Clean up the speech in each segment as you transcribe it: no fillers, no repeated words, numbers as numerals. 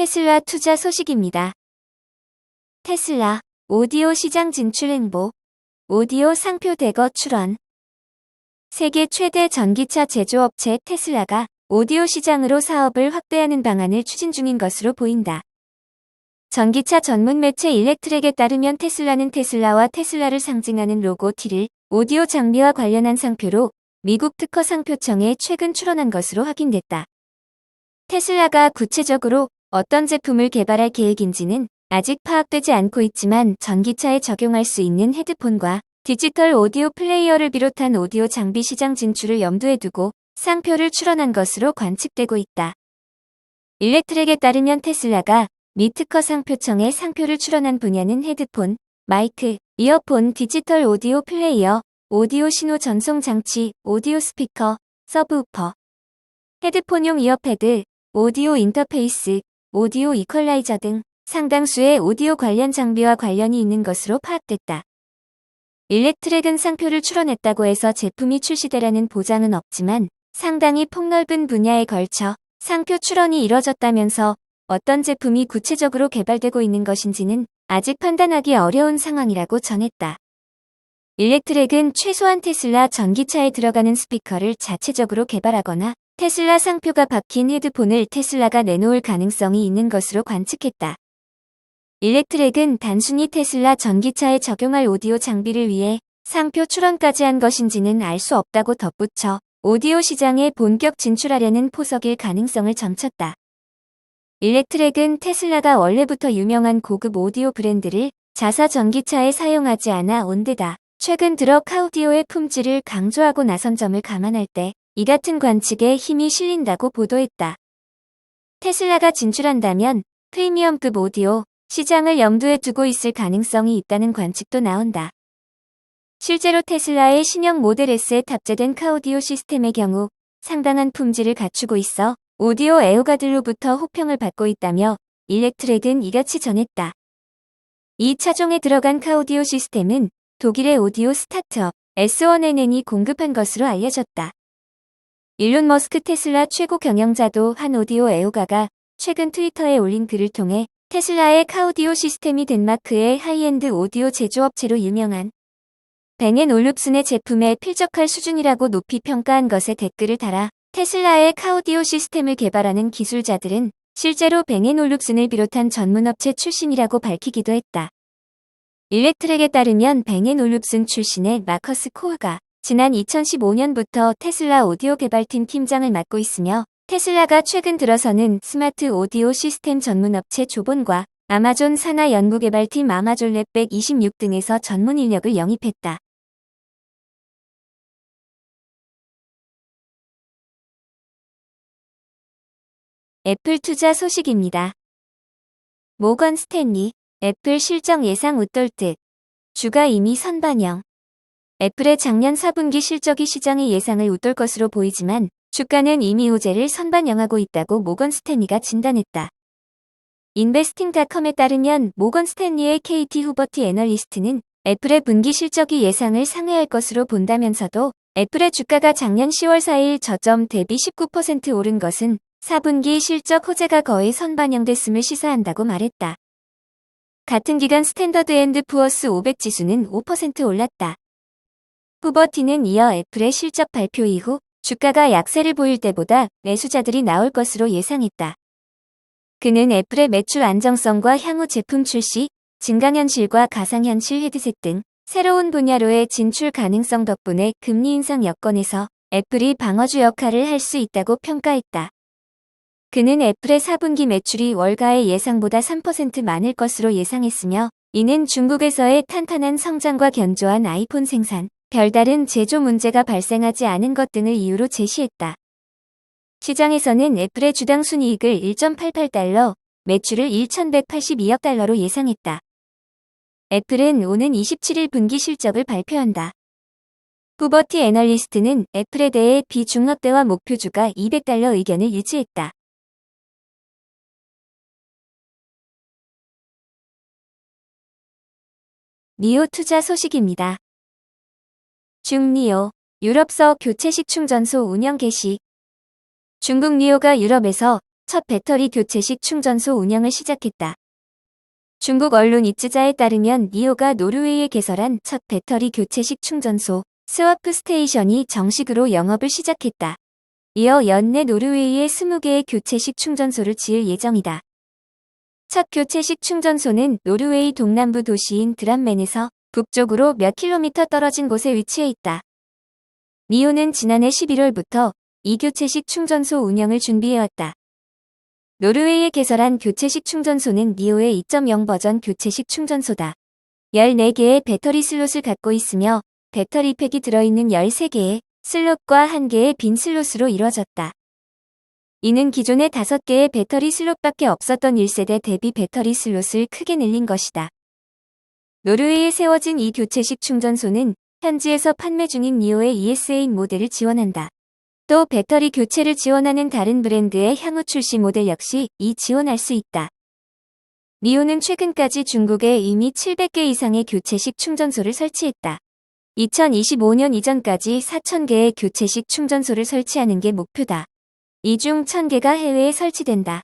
테슬라 투자 소식입니다. 테슬라, 오디오 시장 진출 행보, 오디오 상표 대거 출원. 세계 최대 전기차 제조업체 테슬라가 오디오 시장으로 사업을 확대하는 방안을 추진 중인 것으로 보인다. 전기차 전문 매체 일렉트렉에 따르면 테슬라는 테슬라와 테슬라를 상징하는 로고 T를 오디오 장비와 관련한 상표로 미국 특허 상표청에 최근 출원한 것으로 확인됐다. 테슬라가 구체적으로 어떤 제품을 개발할 계획인지는 아직 파악되지 않고 있지만 전기차에 적용할 수 있는 헤드폰과 디지털 오디오 플레이어를 비롯한 오디오 장비 시장 진출을 염두에 두고 상표를 출원한 것으로 관측되고 있다. 일렉트렉에 따르면 테슬라가 미 특허 상표청에 상표를 출원한 분야는 헤드폰, 마이크, 이어폰, 디지털 오디오 플레이어, 오디오 신호 전송 장치, 오디오 스피커, 서브우퍼, 헤드폰용 이어패드, 오디오 인터페이스, 오디오 이퀄라이저 등 상당수의 오디오 관련 장비와 관련이 있는 것으로 파악됐다. 일렉트렉은 상표를 출원했다고 해서 제품이 출시되라는 보장은 없지만 상당히 폭넓은 분야에 걸쳐 상표 출원이 이뤄졌다면서 어떤 제품이 구체적으로 개발되고 있는 것인지는 아직 판단하기 어려운 상황이라고 전했다. 일렉트렉은 최소한 테슬라 전기차에 들어가는 스피커를 자체적으로 개발하거나 테슬라 상표가 박힌 헤드폰을 테슬라가 내놓을 가능성이 있는 것으로 관측했다. 일렉트렉은 단순히 테슬라 전기차에 적용할 오디오 장비를 위해 상표 출원까지 한 것인지는 알 수 없다고 덧붙여 오디오 시장에 본격 진출하려는 포석일 가능성을 점쳤다. 일렉트렉은 테슬라가 원래부터 유명한 고급 오디오 브랜드를 자사 전기차에 사용하지 않아 온 데다 최근 들어 카우디오의 품질을 강조하고 나선 점을 감안할 때 이 같은 관측에 힘이 실린다고 보도했다. 테슬라가 진출한다면 프리미엄급 오디오 시장을 염두에 두고 있을 가능성이 있다는 관측도 나온다. 실제로 테슬라의 신형 모델 S에 탑재된 카우디오 시스템의 경우 상당한 품질을 갖추고 있어 오디오 애호가들로부터 호평을 받고 있다며 일렉트렉은 이같이 전했다. 이 차종에 들어간 카우디오 시스템은 독일의 오디오 스타트업 S1NN이 공급한 것으로 알려졌다. 일론 머스크 테슬라 최고 경영자도 한 오디오 애호가가 최근 트위터에 올린 글을 통해 테슬라의 카우디오 시스템이 덴마크의 하이엔드 오디오 제조업체로 유명한 뱅앤올룹슨의 제품에 필적할 수준이라고 높이 평가한 것에 댓글을 달아 테슬라의 카우디오 시스템을 개발하는 기술자들은 실제로 뱅앤올룹슨을 비롯한 전문업체 출신이라고 밝히기도 했다. 일렉트렉에 따르면 뱅앤올룹슨 출신의 마커스 코흐가 지난 2015년부터 테슬라 오디오 개발팀 팀장을 맡고 있으며 테슬라가 최근 들어서는 스마트 오디오 시스템 전문업체 조본과 아마존 산하 연구개발팀 아마존랩 126 등에서 전문 인력을 영입했다. 애플 투자 소식입니다. 모건 스탠리, 애플 실적 예상 웃돌 듯. 주가 이미 선반영. 애플의 작년 4분기 실적이 시장의 예상을 웃돌 것으로 보이지만 주가는 이미 호재를 선반영하고 있다고 모건 스탠리가 진단했다. 인베스팅닷컴에 따르면 모건 스탠리의 KT 후버티 애널리스트는 애플의 분기 실적이 예상을 상회할 것으로 본다면서도 애플의 주가가 작년 10월 4일 저점 대비 19% 오른 것은 4분기 실적 호재가 거의 선반영됐음을 시사한다고 말했다. 같은 기간 스탠더드 앤드 푸어스 500 지수는 5% 올랐다. 후버티는 이어 애플의 실적 발표 이후 주가가 약세를 보일 때보다 매수자들이 나올 것으로 예상했다. 그는 애플의 매출 안정성과 향후 제품 출시, 증강현실과 가상현실 헤드셋 등 새로운 분야로의 진출 가능성 덕분에 금리 인상 여건에서 애플이 방어주 역할을 할 수 있다고 평가했다. 그는 애플의 4분기 매출이 월가의 예상보다 3% 많을 것으로 예상했으며 이는 중국에서의 탄탄한 성장과 견조한 아이폰 생산, 별다른 제조 문제가 발생하지 않은 것 등을 이유로 제시했다. 시장에서는 애플의 주당 순이익을 1.88달러, 매출을 1,182억 달러로 예상했다. 애플은 오는 27일 분기 실적을 발표한다. 후버티 애널리스트는 애플에 대해 비중합대화 목표주가 200달러 의견을 유지했다. 니오 투자 소식입니다. 중니오, 유럽서 교체식 충전소 운영 개시. 중국 니오가 유럽에서 첫 배터리 교체식 충전소 운영을 시작했다. 중국 언론 이츠자에 따르면 니오가 노르웨이에 개설한 첫 배터리 교체식 충전소 스와프 스테이션이 정식으로 영업을 시작했다. 이어 연내 노르웨이에 20개의 교체식 충전소를 지을 예정이다. 첫 교체식 충전소는 노르웨이 동남부 도시인 드람멘에서 북쪽으로 몇 킬로미터 떨어진 곳에 위치해 있다. 니오는 지난해 11월부터 이 교체식 충전소 운영을 준비해왔다. 노르웨이에 개설한 교체식 충전소는 니오의 2.0 버전 교체식 충전소다. 14개의 배터리 슬롯을 갖고 있으며 배터리 팩이 들어있는 13개의 슬롯과 1개의 빈 슬롯으로 이루어졌다. 이는 기존에 5개의 배터리 슬롯밖에 없었던 1세대 대비 배터리 슬롯을 크게 늘린 것이다. 노르웨이에 세워진 이 교체식 충전소는 현지에서 판매 중인 니오의 ES8 모델을 지원한다. 또 배터리 교체를 지원하는 다른 브랜드의 향후 출시 모델 역시 지원할 수 있다. 니오는 최근까지 중국에 이미 700개 이상의 교체식 충전소를 설치했다. 2025년 이전까지 4,000개의 교체식 충전소를 설치하는 게 목표다. 이 중 1,000개가 해외에 설치된다.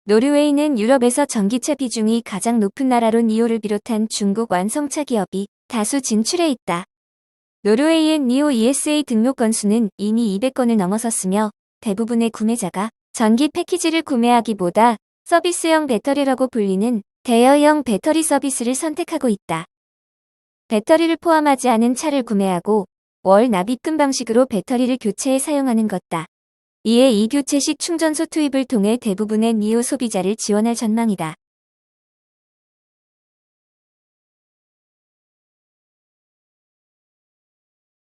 노르웨이는 유럽에서 전기차 비중이 가장 높은 나라로 니오를 비롯한 중국 완성차 기업이 다수 진출해 있다. 노르웨이의 니오 ES8 등록 건수는 이미 200건을 넘어섰으며 대부분의 구매자가 전기 패키지를 구매하기보다 서비스형 배터리라고 불리는 대여형 배터리 서비스를 선택하고 있다. 배터리를 포함하지 않은 차를 구매하고 월 납입금 방식으로 배터리를 교체해 사용하는 것다. 이에 이 교체식 충전소 투입을 통해 대부분의 니오 소비자를 지원할 전망이다.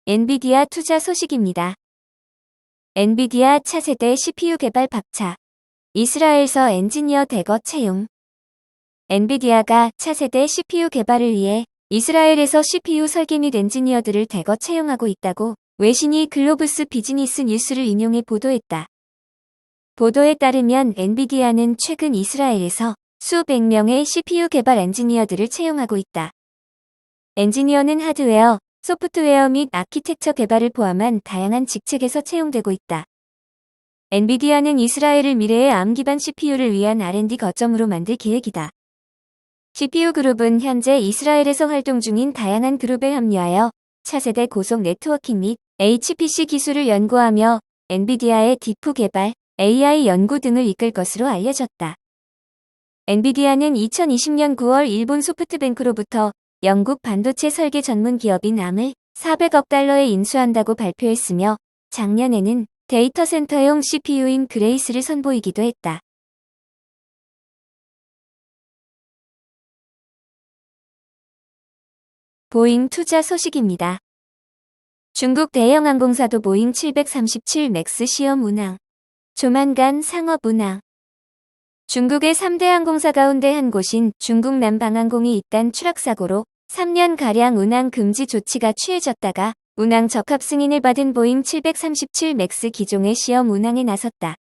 엔비디아 투자 소식입니다. 엔비디아 차세대 CPU 개발 박차. 이스라엘서 엔지니어 대거 채용. 엔비디아가 차세대 CPU 개발을 위해 이스라엘에서 CPU 설계 및 엔지니어들을 대거 채용하고 있다고 외신이 글로브스 비즈니스 뉴스를 인용해 보도했다. 보도에 따르면 엔비디아는 최근 이스라엘에서 수백 명의 CPU 개발 엔지니어들을 채용하고 있다. 엔지니어는 하드웨어, 소프트웨어 및 아키텍처 개발을 포함한 다양한 직책에서 채용되고 있다. 엔비디아는 이스라엘을 미래의 ARM 기반 CPU를 위한 R&D 거점으로 만들 계획이다. CPU 그룹은 현재 이스라엘에서 활동 중인 다양한 그룹에 합류하여 차세대 고속 네트워킹 및 HPC 기술을 연구하며 엔비디아의 디프 개발, AI 연구 등을 이끌 것으로 알려졌다. 엔비디아는 2020년 9월 일본 소프트뱅크로부터 영국 반도체 설계 전문 기업인 ARM을 400억 달러에 인수한다고 발표했으며 작년에는 데이터 센터용 CPU인 그레이스를 선보이기도 했다. 보잉 투자 소식입니다. 중국 대형 항공사도 보잉 737 맥스 시험 운항. 조만간 상업 운항. 중국의 3대 항공사 가운데 한 곳인 중국 남방항공이 잇단 추락사고로 3년가량 운항 금지 조치가 취해졌다가 운항 적합 승인을 받은 보잉 737 맥스 기종의 시험 운항에 나섰다.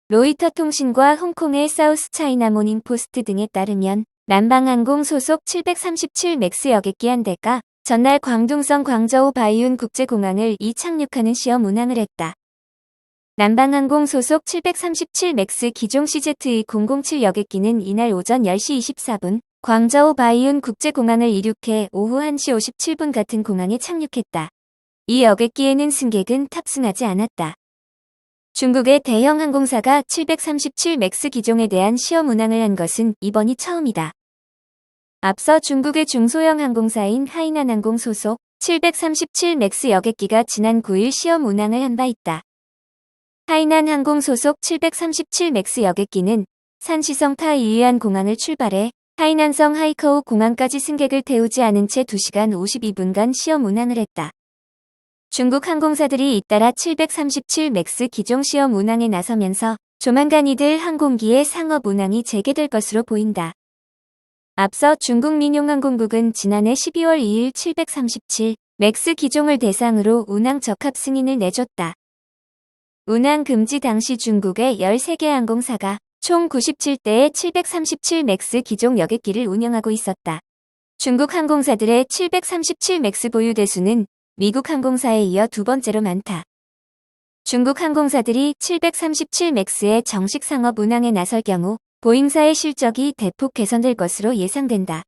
로이터 통신과 홍콩의 사우스 차이나 모닝 포스트 등에 따르면 남방항공 소속 737 맥스 여객기 한 대가 전날 광둥성 광저우 바이윤 국제공항을 착륙하는 시험 운항을 했다. 남방항공 소속 737 맥스 기종 CZ-007 여객기는 이날 오전 10시 24분 광저우 바이윤 국제공항을 이륙해 오후 1시 57분 같은 공항에 착륙했다. 이 여객기에는 승객은 탑승하지 않았다. 중국의 대형 항공사가 737 맥스 기종에 대한 시험 운항을 한 것은 이번이 처음이다. 앞서 중국의 중소형 항공사인 하이난항공 소속 737 맥스 여객기가 지난 9일 시험 운항을 한 바 있다. 하이난항공 소속 737 맥스 여객기는 산시성 타이유안 공항을 출발해 하이난성 하이커우 공항까지 승객을 태우지 않은 채 2시간 52분간 시험 운항을 했다. 중국 항공사들이 잇따라 737 맥스 기종 시험 운항에 나서면서 조만간 이들 항공기의 상업 운항이 재개될 것으로 보인다. 앞서 중국 민용항공국은 지난해 12월 2일 737 맥스 기종을 대상으로 운항 적합 승인을 내줬다. 운항 금지 당시 중국의 13개 항공사가 총 97대의 737 맥스 기종 여객기를 운영하고 있었다. 중국 항공사들의 737 맥스 보유 대수는 미국 항공사에 이어 두 번째로 많다. 중국 항공사들이 737 맥스의 정식 상업 운항에 나설 경우 보잉사의 실적이 대폭 개선될 것으로 예상된다.